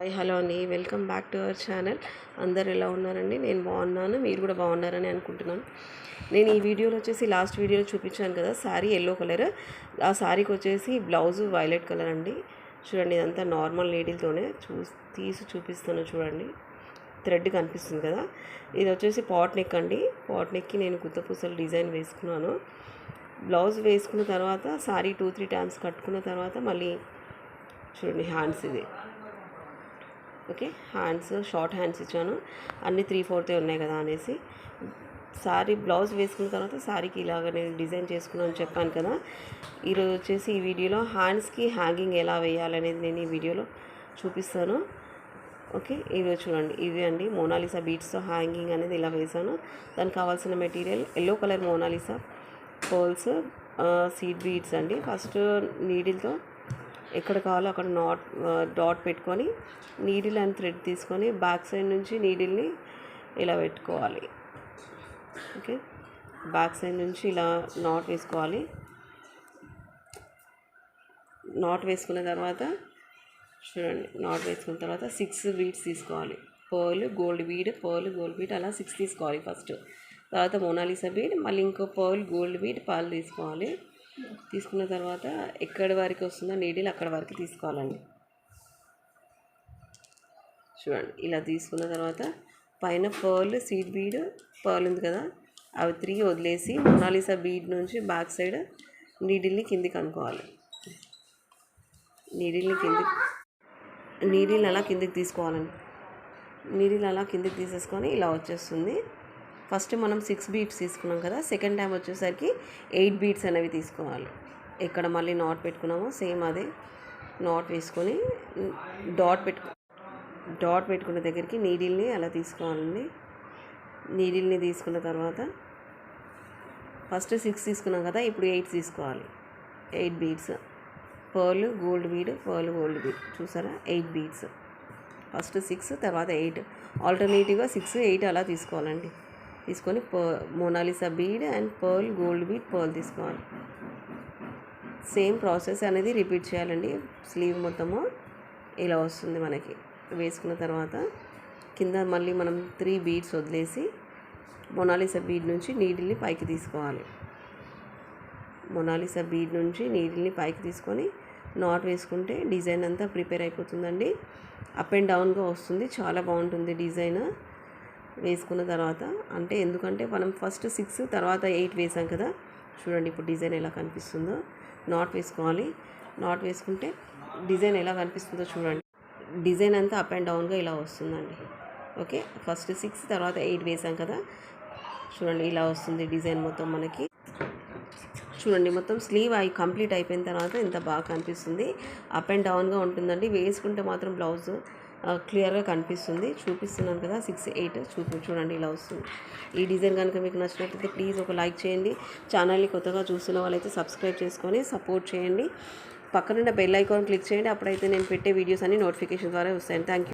Hi hello అండి, welcome back to our channel. అందరు ఎలా ఉన్నారండి? నేను బాగున్నాను, మీరు కూడా బాగున్నారని అనుకుంటున్నాను. నేను ఈ వీడియోలో వచ్చేసి లాస్ట్ వీడియోలో చూపించాను కదా, శారీ ఎల్లో కలర్. ఆ శారీకి వచ్చేసి బ్లౌజు వైలెట్ కలర్ అండి. చూడండి, ఇదంతా నార్మల్ నీడిల్తోనే తీసి చూపిస్తాను. చూడండి, థ్రెడ్ కనిపిస్తుంది కదా, ఇది వచ్చేసి పాట్ నెక్ అండి. పాట్ నెక్కి నేను గుత్తపూసలు డిజైన్ వేసుకున్నాను. బ్లౌజ్ వేసుకున్న తర్వాత శారీ 2-3 టైమ్స్ కట్టుకున్న తర్వాత మళ్ళీ చూడండి హ్యాండ్స్ ఇది. ఓకే, హ్యాండ్స్ షార్ట్ హ్యాండ్స్ ఇచ్చాను. అన్నీ 3/4 ఉన్నాయి కదా అనేసి. శారీ బ్లౌజ్ వేసుకున్న తర్వాత శారీకి ఇలాగ నేను డిజైన్ చేసుకున్నాను చెప్పాను కదా. ఈరోజు వచ్చేసి ఈ వీడియోలో హ్యాండ్స్కి హ్యాంగింగ్ ఎలా వేయాలనేది నేను ఈ వీడియోలో చూపిస్తాను. ఓకే, ఈరోజు చూడండి, ఇవి అండి మోనాలిసా బీడ్స్తో హ్యాంగింగ్ అనేది ఇలా వేసాను. దానికి కావాల్సిన material yellow colour Monalisa pearls, seed beads అండి. ఫస్ట్ నీడిల్తో ఎక్కడ కావాలో అక్కడ డాట్ పెట్టుకొని నీడిల్ అండ్ థ్రెడ్ తీసుకొని బ్యాక్ సైడ్ నుంచి నీడిల్ని ఇలా పెట్టుకోవాలి. ఓకే, బ్యాక్ సైడ్ నుంచి ఇలా నాట్ వేసుకోవాలి. నాట్ వేసుకున్న తర్వాత చూడండి, నాట్ వేసుకున్న తర్వాత 6 బీడ్స్ తీసుకోవాలి. Pearl gold bead, pearl gold bead అలా 6 తీసుకోవాలి ఫస్ట్. తర్వాత మోనాలిసా బీడ్, మళ్ళీ ఇంకో పర్ల్ గోల్డ్ బీడ్ పర్ల్ తీసుకోవాలి. తీసుకున్న తర్వాత ఎక్కడి వరకు వస్తుందో నీడిల్ అక్కడ వరకు తీసుకోవాలండి. చూడండి, ఇలా తీసుకున్న తర్వాత పైన పర్ల్ సీడ్ బీడ్ పర్ల్ ఉంది కదా, అవి 3 వదిలేసి మోనాలిసా బీడ్ నుంచి బ్యాక్ సైడ్ నీడిల్ని కిందికి అనుకోవాలి. నీడిల్ని అలా కిందికి తీసుకోవాలండి. నీడిల్ అలా కిందికి తీసేసుకొని ఇలా వచ్చేస్తుంది. ఫస్ట్ మనం 6 బీడ్స్ తీసుకున్నాం కదా, సెకండ్ టైం వచ్చేసరికి 8 బీడ్స్ అనేవి తీసుకోవాలి. ఎక్కడ మళ్ళీ నాట్ పెట్టుకున్నామో సేమ్ అదే నాట్ వేసుకొని డాట్ పెట్టుకున్న దగ్గరికి నీడిల్ని అలా తీసుకోవాలండి. నీడిల్ని తీసుకున్న తర్వాత ఫస్ట్ 6 తీసుకున్నాం కదా, ఇప్పుడు 8 తీసుకోవాలి. 8 beads, pearl gold bead, pearl gold bead, చూసారా 8 బీడ్స్. ఫస్ట్ 6 తర్వాత 8, ఆల్టర్నేటివ్గా 6, 8 అలా తీసుకోవాలండి. తీసుకొని Monalisa bead and pearl gold bead pearl తీసుకోవాలి. సేమ్ ప్రాసెస్ అనేది రిపీట్ చేయాలండి. స్లీవ్ మొత్తము ఇలా వస్తుంది మనకి. వేసుకున్న తర్వాత కింద మళ్ళీ మనం 3 బీడ్స్ వదిలేసి మోనాలిసా బీడ్ నుంచి నీడిల్ని పైకి తీసుకోవాలి. మోనాలిసా బీడ్ నుంచి నీడిల్ని పైకి తీసుకొని నాట్ వేసుకుంటే డిజైన్ అంతా ప్రిపేర్ అయిపోతుందండి. అప్ అండ్ డౌన్గా వస్తుంది, చాలా బాగుంటుంది డిజైన్. వేసుకున్న తర్వాత అంటే ఎందుకంటే మనం ఫస్ట్ 6 తర్వాత 8 వేసాం కదా. చూడండి, ఇప్పుడు డిజైన్ ఎలా కనిపిస్తుందో. నాట్ వేసుకోవాలి. నాట్ వేసుకుంటే డిజైన్ ఎలా కనిపిస్తుందో చూడండి. డిజైన్ అంతా అప్ అండ్ డౌన్గా ఇలా వస్తుందండి. ఓకే, ఫస్ట్ 6 తర్వాత 8 వేసాం కదా. చూడండి, ఇలా వస్తుంది డిజైన్ మొత్తం మనకి. చూడండి, మొత్తం స్లీవ్ కంప్లీట్ అయిపోయిన తర్వాత ఎంత బాగా కనిపిస్తుంది. అప్ అండ్ డౌన్గా ఉంటుందండి. వేసుకుంటే మాత్రం బ్లౌజ్ క్లియర్గా కనిపిస్తుంది. చూపిస్తున్నాను కదా, 6, 8 చూడండి ఇలా వస్తుంది. ఈ డిజైన్ కనుక మీకు నచ్చినట్లయితే ప్లీజ్ ఒక లైక్ చేయండి. ఛానల్ని కొత్తగా చూస్తున్న వాళ్ళైతే సబ్స్క్రైబ్ చేసుకొని సపోర్ట్ చేయండి. పక్కనున్న బెల్ ఐకాన్ క్లిక్ చేయండి, అప్పుడైతే నేను పెట్టే వీడియోస్ అన్ని నోటిఫికేషన్ ద్వారా వస్తాయి. Thank you.